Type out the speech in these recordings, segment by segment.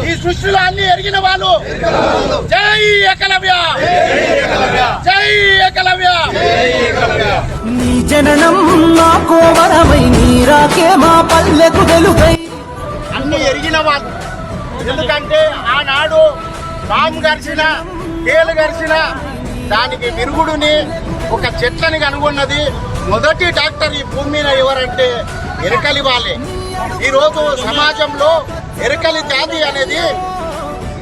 ఈ సృష్టిలో అన్ని ఎరిగిన వాళ్ళు జై ఏకలవ్య, జై ఏకలవ్య. నీ జననం మాకో వరమై, నీరాకే మా పల్లెకు వెలుగై. అన్ని ఎరిగిన వాళ్ళు. ఎందుకంటే ఆనాడు పాము గరిచిన, తేలు గరిచిన దానికి విరుగుడుని ఒక చెట్లని కనుగొన్నది మొదటి డాక్టర్ ఈ భూమి మీద ఎవరంటే ఎరకలి వాళ్ళే. ఈరోజు సమాజంలో ఎరకలి జాతి అనేది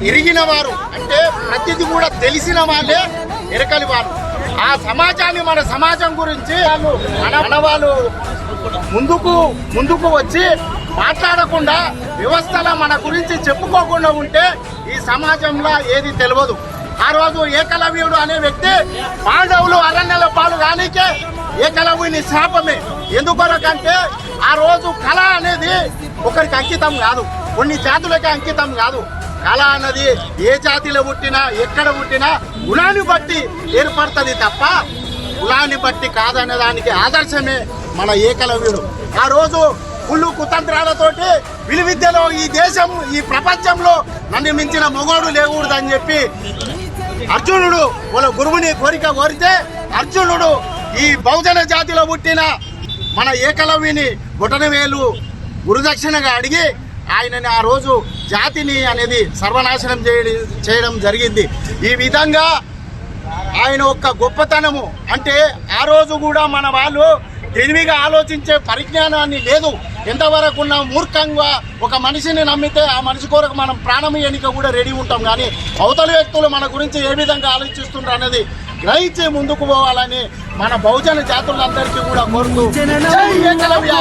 ఎరిగిన వారు, అంటే ప్రతిదీ కూడా తెలిసిన వాళ్ళే ఎరకలి వారు. ఆ సమాజాన్ని, మన సమాజం గురించి మనవాళ్ళు ముందుకు వచ్చి మాట్లాడకుండా, వ్యవస్థలో మన గురించి చెప్పుకోకుండా ఉంటే ఈ సమాజంలో ఏది తెలియదు. ఆ రోజు ఏకలవ్యుడు అనే వ్యక్తి పాండవులు అరణ్యాల పాలు కానికే ఏకలవ్యుని శాపమే. ఎందుకొరకంటే ఆ రోజు కళ అనేది ఒకరికి అంకితం కాదు, కొన్ని జాతులకే అంకితం కాదు. కళ అన్నది ఏ జాతిలో పుట్టినా, ఎక్కడ పుట్టినా గుణాన్ని బట్టి ఏర్పడుతుంది తప్ప కులాన్ని బట్టి కాదనే దానికి ఆదర్శమే మన ఏకలవ్యుడు. ఆ రోజు కుళ్ళు కుతంత్రాలతోటి విలువిద్యలో ఈ దేశం, ఈ ప్రపంచంలో నన్ను మించిన మొగోడు లేకూడదని చెప్పి అర్జునుడు వాళ్ళ గురువుని కోరిక కోరితే, అర్జునుడు ఈ బహుజన జాతిలో పుట్టిన మన ఏకలవ్యుని బొటనవేలు గురుదక్షిణగా అడిగి ఆయనని ఆ రోజు జాతిని అనేది సర్వనాశనం చేయడం జరిగింది. ఈ విధంగా ఆయన యొక్క గొప్పతనము అంటే ఆ రోజు కూడా మన వాళ్ళు తెలివిగా ఆలోచించే పరిజ్ఞానాన్ని లేదు. ఎంతవరకు ఉన్న మూర్ఖంగా ఒక మనిషిని నమ్మితే ఆ మనిషి కొరకు మనం ప్రాణం ఎన్నిక కూడా రెడీ ఉంటాం. కానీ అవతల వ్యక్తులు మన గురించి ఏ విధంగా ఆలోచిస్తుంటారు అనేది గ్రహించి ముందుకు పోవాలని మన బహుజన జాతులందరికీ కూడా కోరుతూ జై ఏకలవ్య.